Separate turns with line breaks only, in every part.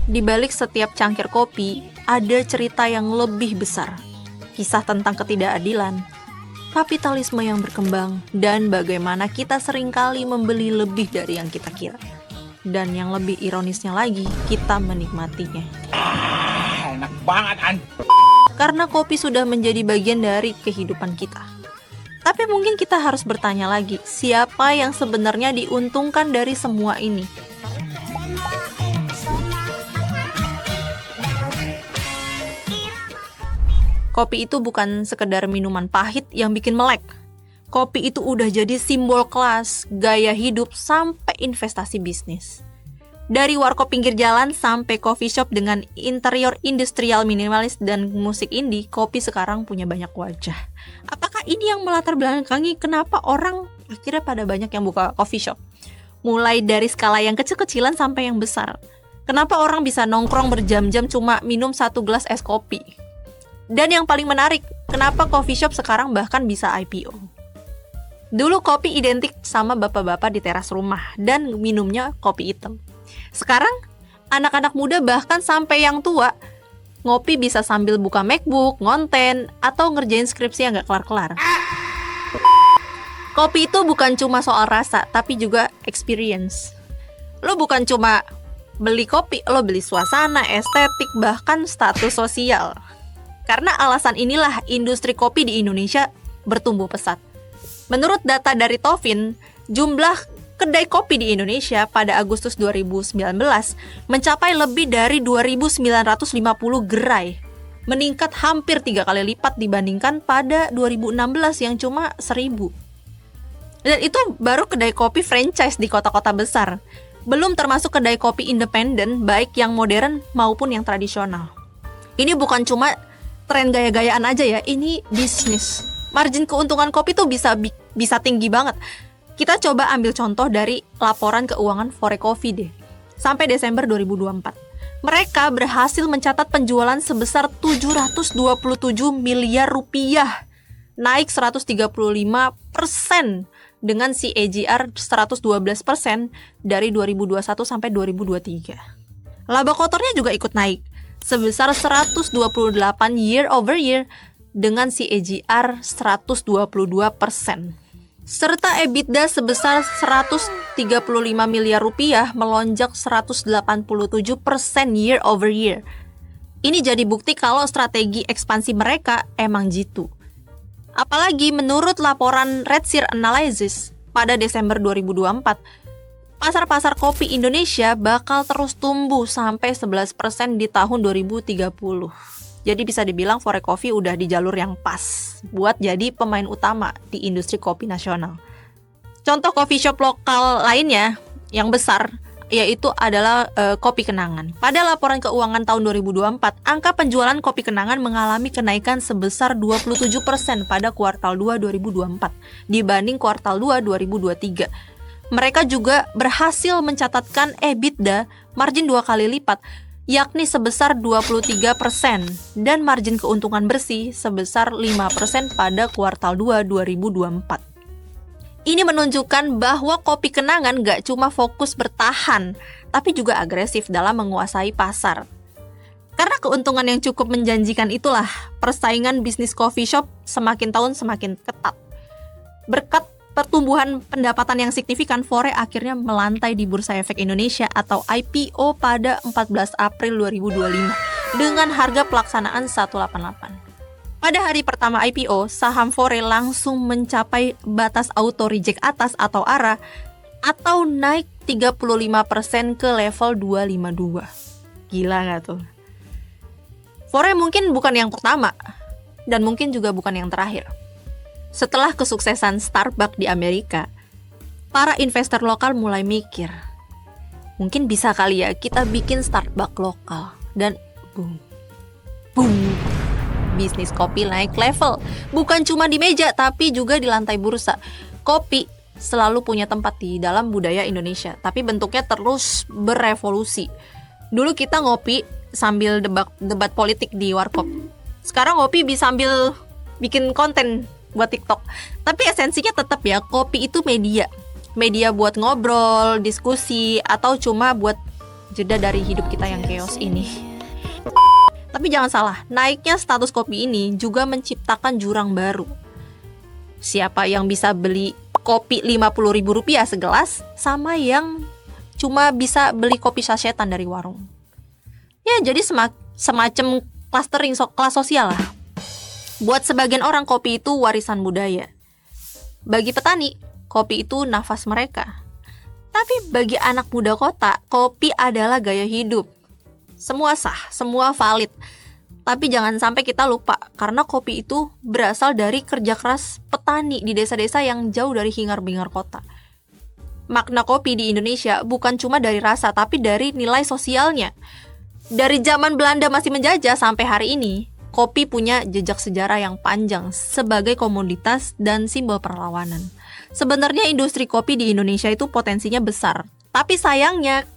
Di balik setiap cangkir kopi, ada cerita yang lebih besar. Kisah tentang ketidakadilan, kapitalisme yang berkembang, dan bagaimana kita seringkali membeli lebih dari yang kita kira. Dan yang lebih ironisnya lagi, kita menikmatinya.
Enak banget, An.
Karena kopi sudah menjadi bagian dari kehidupan kita. Tapi mungkin kita harus bertanya lagi, siapa yang sebenarnya diuntungkan dari semua ini? Kopi itu bukan sekedar minuman pahit yang bikin melek. Kopi itu udah jadi simbol kelas, gaya hidup, sampai investasi bisnis. Dari warkop pinggir jalan sampai coffee shop dengan interior industrial minimalis dan musik indie, kopi sekarang punya banyak wajah. Apakah ini yang melatar belakangi kenapa orang akhirnya pada banyak yang buka coffee shop? Mulai dari skala yang kecil-kecilan sampai yang besar. Kenapa orang bisa nongkrong berjam-jam cuma minum 1 gelas es kopi? Dan yang paling menarik, kenapa coffee shop sekarang bahkan bisa IPO? Dulu kopi identik sama bapak-bapak di teras rumah dan minumnya kopi hitam. Sekarang, anak-anak muda bahkan sampai yang tua, ngopi bisa sambil buka MacBook, ngonten, atau ngerjain skripsi yang gak kelar-kelar. Kopi itu bukan cuma soal rasa, tapi juga experience. Lo bukan cuma beli kopi, lo beli suasana, estetik, bahkan status sosial. Karena alasan inilah industri kopi di Indonesia bertumbuh pesat. Menurut data dari Tofin, jumlah kedai kopi di Indonesia pada Agustus 2019 mencapai lebih dari 2.950 gerai, meningkat hampir 3 kali lipat dibandingkan pada 2016 yang cuma 1.000. Dan itu baru kedai kopi franchise di kota-kota besar, belum termasuk kedai kopi independen baik yang modern maupun yang tradisional. Ini bukan cuma tren gaya-gayaan aja ya, ini bisnis. Margin keuntungan kopi tuh bisa tinggi banget. Kita coba ambil contoh dari laporan keuangan Forecoffee deh. Sampai Desember 2024. Mereka berhasil mencatat penjualan sebesar 727 miliar rupiah. Naik 135% dengan CAGR 112% dari 2021 sampai 2023. Laba kotornya juga ikut naik sebesar 128 year over year dengan CAGR 122%. Serta EBITDA sebesar 135 miliar rupiah melonjak 187% year over year. Ini jadi bukti kalau strategi ekspansi mereka emang jitu. Apalagi menurut laporan Redseer Analysis pada Desember 2024, pasar-pasar kopi Indonesia bakal terus tumbuh sampai 11% di tahun 2030. Jadi bisa dibilang Forecoffee udah di jalur yang pas buat jadi pemain utama di industri kopi nasional. Contoh coffee shop lokal lainnya yang besar yaitu adalah Kopi Kenangan. Pada laporan keuangan tahun 2024, angka penjualan Kopi Kenangan mengalami kenaikan sebesar 27% pada kuartal 2 2024 dibanding kuartal 2 2023. Mereka juga berhasil mencatatkan EBITDA margin 2 kali lipat, yakni sebesar 23% dan margin keuntungan bersih sebesar 5% pada kuartal 2 2024. Ini menunjukkan bahwa Kopi Kenangan gak cuma fokus bertahan, tapi juga agresif dalam menguasai pasar. Karena keuntungan yang cukup menjanjikan itulah, persaingan bisnis coffee shop semakin tahun semakin ketat. Berkat pertumbuhan pendapatan yang signifikan, Fore akhirnya melantai di Bursa Efek Indonesia atau IPO pada 14 April 2025 dengan harga pelaksanaan 188. Pada hari pertama IPO, saham Fore langsung mencapai batas auto reject atas atau ARA atau naik 35% ke level 252. Gila gak tuh? Fore mungkin bukan yang pertama dan mungkin juga bukan yang terakhir. Setelah kesuksesan Starbucks di Amerika, para investor lokal mulai mikir, mungkin bisa kali ya kita bikin Starbucks lokal. Dan boom, bisnis kopi naik level. Bukan cuma di meja, tapi juga di lantai bursa. Kopi selalu punya tempat di dalam budaya Indonesia, tapi bentuknya terus berevolusi. Dulu kita ngopi sambil debat politik di warkop. Sekarang ngopi bisa sambil bikin konten buat TikTok. Tapi esensinya tetap ya, kopi itu media buat ngobrol, diskusi, atau cuma buat jeda dari hidup kita yang chaos ini. Tapi jangan salah, naiknya status kopi ini juga menciptakan jurang baru. Siapa yang bisa beli kopi Rp50.000 segelas sama yang cuma bisa beli kopi sasetan dari warung. Ya, jadi semacam clustering kelas sosial lah. Buat sebagian orang kopi itu warisan budaya. Bagi petani, kopi itu nafas mereka. Tapi bagi anak muda kota, kopi adalah gaya hidup. Semua sah, semua valid. Tapi jangan sampai kita lupa, karena kopi itu berasal dari kerja keras petani di desa-desa yang jauh dari hingar-bingar kota. Makna kopi di Indonesia bukan cuma dari rasa, tapi dari nilai sosialnya. Dari zaman Belanda masih menjajah sampai hari ini, kopi punya jejak sejarah yang panjang sebagai komoditas dan simbol perlawanan. Sebenarnya industri kopi di Indonesia itu potensinya besar, tapi sayangnya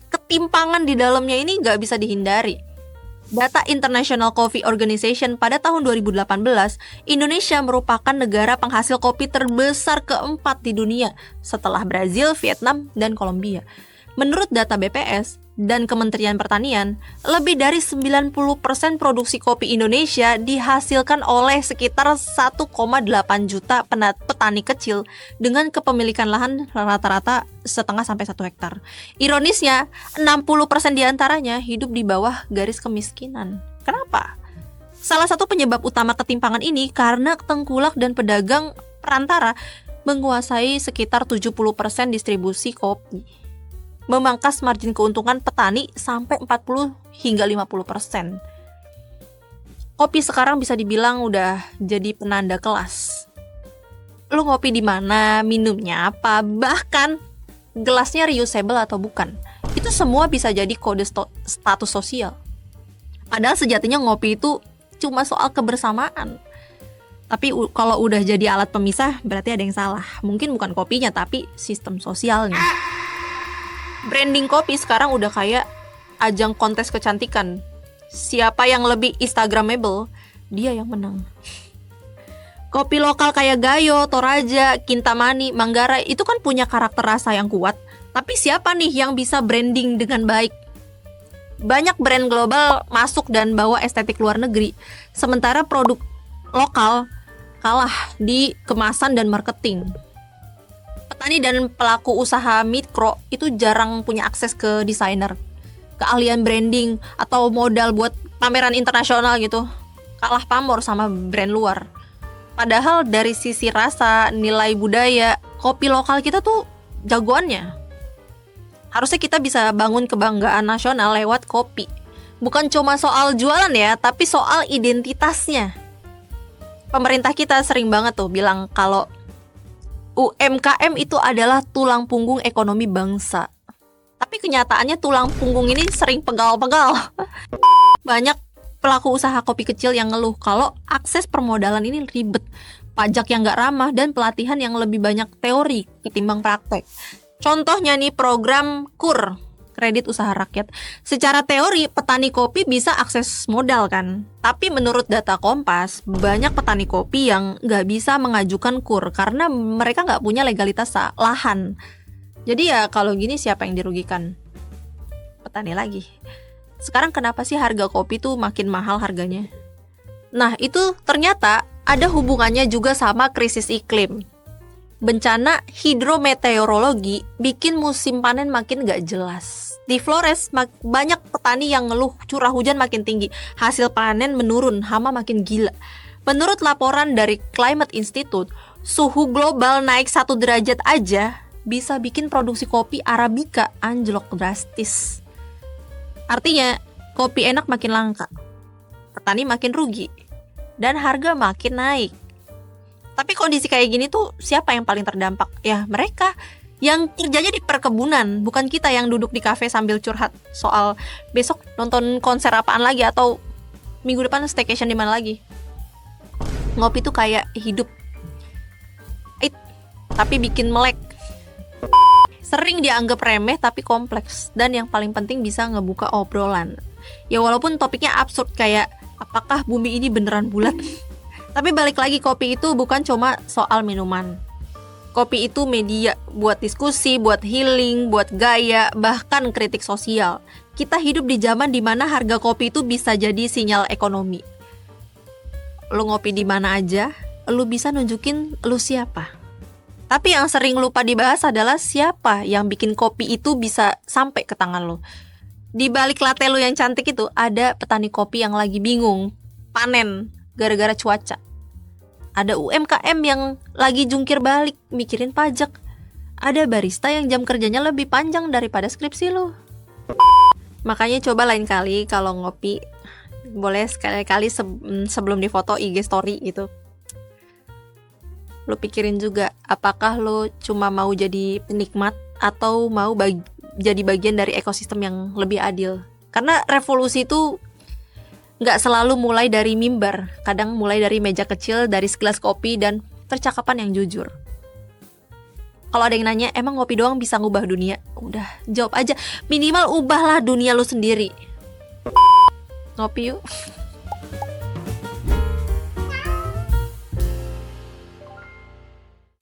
ketimpangan di dalamnya ini nggak bisa dihindari. Data International Coffee Organization pada tahun 2018, Indonesia merupakan negara penghasil kopi terbesar keempat di dunia setelah Brazil, Vietnam, dan Kolombia. Menurut data BPS dan Kementerian Pertanian, lebih dari 90% produksi kopi Indonesia dihasilkan oleh sekitar 1,8 juta petani kecil dengan kepemilikan lahan rata-rata 0,5-1 hektar. Ironisnya, 60% diantaranya hidup di bawah garis kemiskinan. Kenapa? Salah satu penyebab utama ketimpangan ini karena tengkulak dan pedagang perantara menguasai sekitar 70% distribusi kopi, memangkas margin keuntungan petani sampai 40 hingga 50%. Kopi sekarang bisa dibilang udah jadi penanda kelas. Lu ngopi di mana, minumnya apa, bahkan gelasnya reusable atau bukan. Itu semua bisa jadi kode status sosial. Padahal sejatinya ngopi itu cuma soal kebersamaan. Tapi kalau udah jadi alat pemisah, berarti ada yang salah. Mungkin bukan kopinya, tapi sistem sosialnya. Branding kopi sekarang udah kayak ajang kontes kecantikan. Siapa yang lebih instagramable, dia yang menang. Kopi lokal kayak Gayo, Toraja, Kintamani, Manggarai itu kan punya karakter rasa yang kuat. Tapi siapa nih yang bisa branding dengan baik? Banyak brand global masuk dan bawa estetik luar negeri, sementara produk lokal kalah di kemasan dan marketing. Petani dan pelaku usaha mikro itu jarang punya akses ke desainer, keahlian branding, atau modal buat pameran internasional gitu. Kalah pamor sama brand luar. Padahal dari sisi rasa, nilai budaya, kopi lokal kita tuh jagoannya. Harusnya kita bisa bangun kebanggaan nasional lewat kopi. Bukan cuma soal jualan ya, tapi soal identitasnya. Pemerintah kita sering banget tuh bilang kalau UMKM itu adalah tulang punggung ekonomi bangsa. Tapi kenyataannya tulang punggung ini sering pegal-pegal. Banyak pelaku usaha kopi kecil yang ngeluh kalau akses permodalan ini ribet, pajak yang gak ramah, dan pelatihan yang lebih banyak teori ketimbang praktek. Contohnya nih program KUR, kredit usaha rakyat. Secara teori petani kopi bisa akses modal kan. Tapi menurut data Kompas, banyak petani kopi yang gak bisa mengajukan KUR karena mereka gak punya legalitas lahan. Jadi ya kalau gini siapa yang dirugikan? Petani lagi. Sekarang kenapa sih harga kopi tuh makin mahal harganya? Nah itu ternyata ada hubungannya juga sama krisis iklim. Bencana hidrometeorologi bikin musim panen makin gak jelas. Di Flores banyak petani yang ngeluh curah hujan makin tinggi, hasil panen menurun, hama makin gila. Menurut laporan dari Climate Institute, suhu global naik 1 derajat aja bisa bikin produksi kopi Arabica anjlok drastis. Artinya kopi enak makin langka, petani makin rugi, dan harga makin naik. Tapi kondisi kayak gini tuh siapa yang paling terdampak? Ya mereka yang kerjanya di perkebunan, bukan kita yang duduk di kafe sambil curhat soal besok nonton konser apaan lagi atau minggu depan staycation di mana lagi. Ngopi tuh kayak hidup, tapi bikin melek. Sering dianggap remeh tapi kompleks, dan yang paling penting bisa ngebuka obrolan. Ya walaupun topiknya absurd kayak apakah bumi ini beneran bulat? Tapi balik lagi, kopi itu bukan cuma soal minuman. Kopi itu media buat diskusi, buat healing, buat gaya, bahkan kritik sosial. Kita hidup di zaman dimana harga kopi itu bisa jadi sinyal ekonomi. Lu ngopi di mana aja, lu bisa nunjukin lu siapa. Tapi yang sering lupa dibahas adalah siapa yang bikin kopi itu bisa sampai ke tangan lu. Di balik latte lu yang cantik itu ada petani kopi yang lagi bingung panen gara-gara cuaca. Ada UMKM yang lagi jungkir balik mikirin pajak. Ada barista yang jam kerjanya lebih panjang daripada skripsi lu. Makanya coba lain kali kalau ngopi, boleh sekali-kali sebelum difoto IG story gitu, lu pikirin juga apakah lu cuma mau jadi penikmat atau mau jadi bagian dari ekosistem yang lebih adil. Karena revolusi itu gak selalu mulai dari mimbar, kadang mulai dari meja kecil, dari segelas kopi, dan percakapan yang jujur. Kalau ada yang nanya, emang ngopi doang bisa ngubah dunia? Udah, jawab aja, minimal ubahlah dunia lu sendiri. Ngopi yuk.